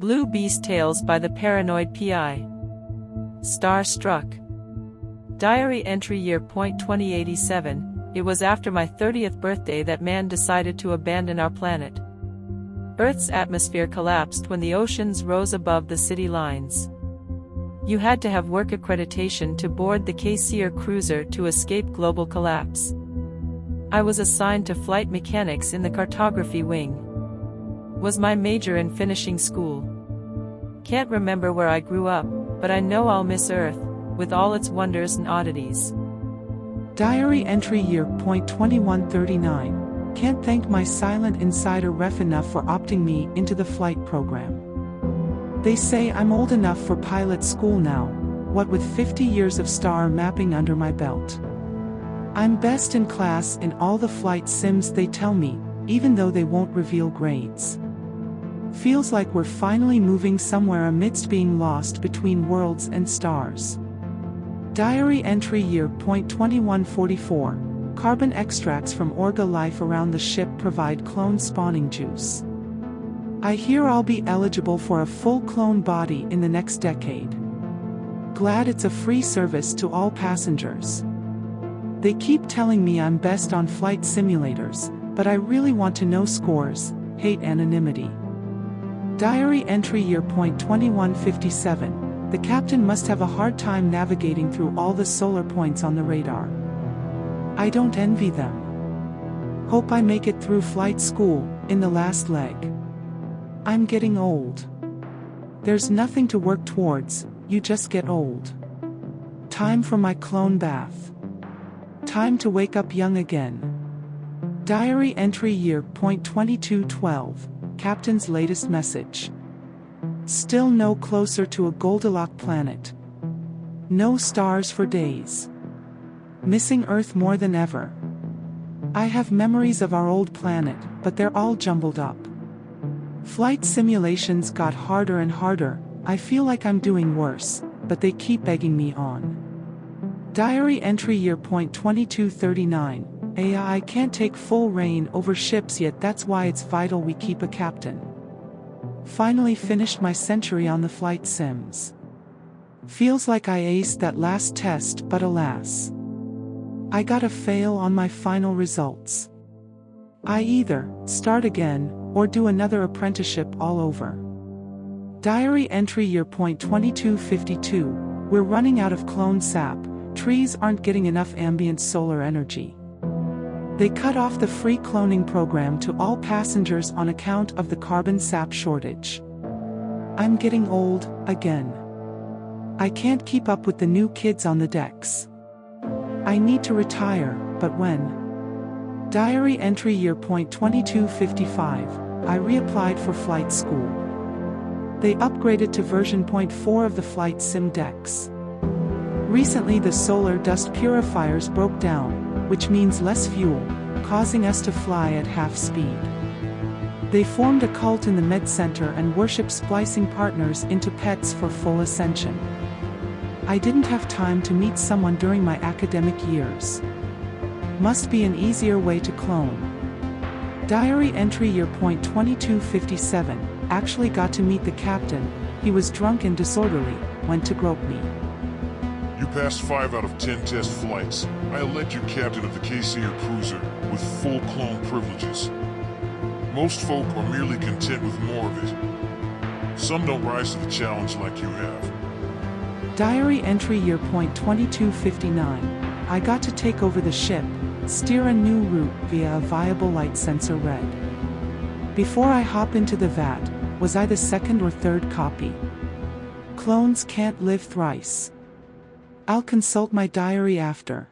Blue Beast Tales by the Paranoid P.I. Starstruck. Diary entry year. 2087. It was after my 30th birthday that man decided to abandon our planet. Earth's atmosphere collapsed when the oceans rose above the city lines. You had to have work accreditation to board the Kaiber cruiser to escape global collapse. I was assigned to flight mechanics in the cartography wing. Was my major in finishing school. Can't remember where I grew up, but I know I'll miss Earth, with all its wonders and oddities. Diary entry year. 2139. Can't thank my silent insider ref enough for opting me into the flight program. They say I'm old enough for pilot school now, what with 50 years of star mapping under my belt. I'm best in class in all the flight sims they tell me, even though they won't reveal grades. Feels like we're finally moving somewhere amidst being lost between worlds and stars. Diary entry year. 2144. Carbon extracts from Orga life around the ship provide clone spawning juice. I hear I'll be eligible for a full clone body in the next decade. Glad it's a free service to all passengers. They keep telling me I'm best on flight simulators, but I really want to know scores, hate anonymity. Diary entry year. 2157. The captain must have a hard time navigating through all the solar points on the radar. I don't envy them. Hope I make it through flight school, in the last leg. I'm getting old. There's nothing to work towards, you just get old. Time for my clone bath. Time to wake up young again. Diary entry year. 2212. Captain's latest message. Still no closer to a Goldilocks planet. No stars for days. Missing Earth more than ever. I have memories of our old planet, but they're all jumbled up. Flight simulations got harder and harder. I feel like I'm doing worse, but they keep begging me on. Diary entry year. 2239. AI can't take full reign over ships yet, that's why it's vital we keep a captain. Finally finished my century on the flight sims. Feels like I aced that last test, but alas. I got a fail on my final results. I either start again, or do another apprenticeship all over. Diary entry year. 2252. We're running out of clone sap, trees aren't getting enough ambient solar energy. They cut off the free cloning program to all passengers on account of the carbon sap shortage. I'm getting old, again. I can't keep up with the new kids on the decks. I need to retire, but when? Diary entry year. 2255. I reapplied for flight school. They upgraded to version 0.4 of the flight sim decks. Recently the solar dust purifiers broke down, which means less fuel, causing us to fly at half speed. They formed a cult in the med center and worship splicing partners into pets for full ascension. I didn't have time to meet someone during my academic years. Must be an easier way to clone. Diary entry year. 2257. Actually got to meet the captain. He was drunk and disorderly, went to grope me. You passed 5 out of 10 test flights. I elect you captain of the Kaiber cruiser with full clone privileges. Most folk are merely content with more of it. Some don't rise to the challenge like you have. Diary entry year. 2259. I got to take over the ship, steer a new route via a viable light sensor red. Before I hop into the vat, was I the second or third copy? Clones can't live thrice. I'll consult my diary after.